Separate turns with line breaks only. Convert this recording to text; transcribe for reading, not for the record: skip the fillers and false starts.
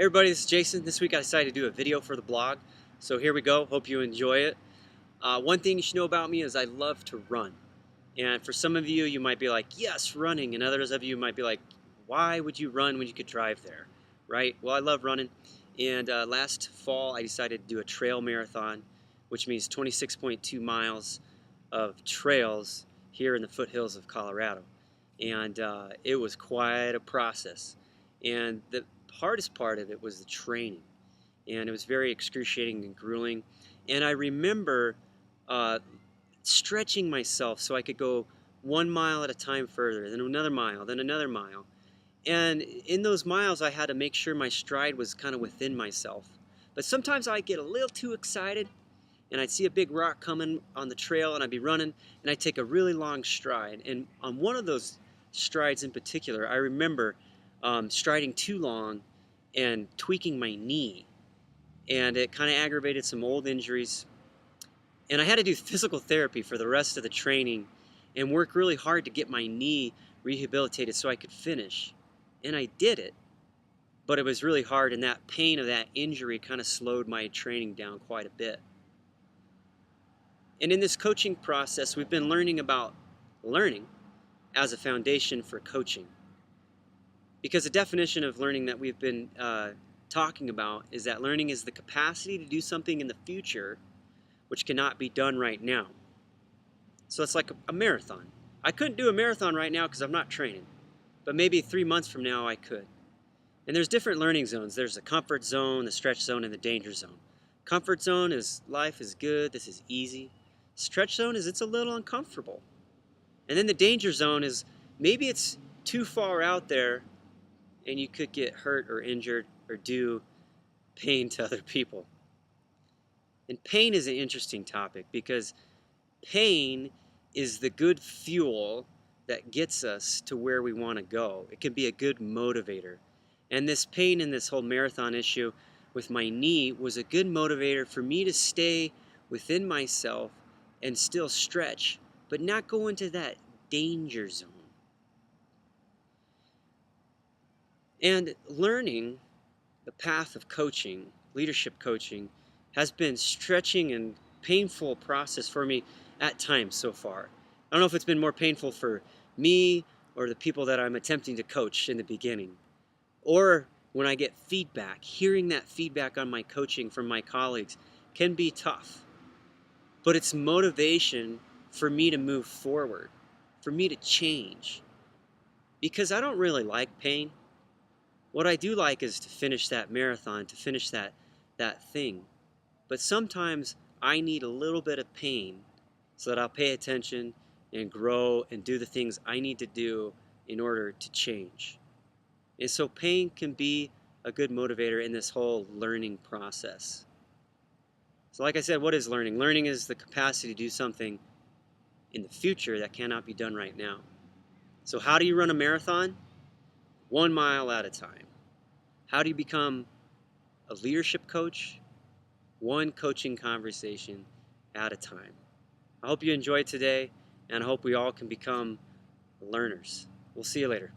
Hey everybody, this is Jason. This week I decided to do a video for the blog. So here we go. Hope you enjoy it. One thing you should know about me is I love to run. And for some of you, you might be like, yes, running. And others of you might be like, why would you run when you could drive there? Right? Well, I love running. And last fall, I decided to do a trail marathon, which means 26.2 miles of trails here in the foothills of Colorado. And it was quite a process. And the hardest part of it was the training, and it was very excruciating and grueling. And I remember stretching myself so I could go 1 mile at a time further, then another mile, then another mile. And in those miles, I had to make sure my stride was kind of within myself. But sometimes I'd get a little too excited, and I'd see a big rock coming on the trail, and I'd be running, and I'd take a really long stride. And on one of those strides in particular, I remember striding too long and tweaking my knee, and it kind of aggravated some old injuries. And I had to do physical therapy for the rest of the training and work really hard to get my knee rehabilitated so I could finish. And I did it, but it was really hard, and that pain of that injury kind of slowed my training down quite a bit. And in this coaching process, we've been learning about learning as a foundation for coaching. Because the definition of learning that we've been talking about is that learning is the capacity to do something in the future which cannot be done right now. So it's like a marathon. I couldn't do a marathon right now because I'm not training, but maybe 3 months from now I could. And there's different learning zones. There's the comfort zone, the stretch zone, and the danger zone. Comfort zone is life is good, this is easy. Stretch zone is it's a little uncomfortable. And then the danger zone is maybe it's too far out there and you could get hurt or injured or do pain to other people. And pain is an interesting topic because pain is the good fuel that gets us to where we want to go. It can be a good motivator. And this pain in this whole marathon issue with my knee was a good motivator for me to stay within myself and still stretch, but not go into that danger zone. And learning the path of coaching, leadership coaching, has been stretching and painful process for me at times so far. I don't know if it's been more painful for me or the people that I'm attempting to coach in the beginning, or when I get feedback. Hearing that feedback on my coaching from my colleagues can be tough, but it's motivation for me to move forward, for me to change, because I don't really like pain. What I do like is to finish that marathon, to finish that thing. But sometimes I need a little bit of pain so that I'll pay attention and grow and do the things I need to do in order to change. And so pain can be a good motivator in this whole learning process. So like I said, what is learning? Learning is the capacity to do something in the future that cannot be done right now. So how do you run a marathon? 1 mile at a time. How do you become a leadership coach? One coaching conversation at a time. I hope you enjoyed today, and I hope we all can become learners. We'll see you later.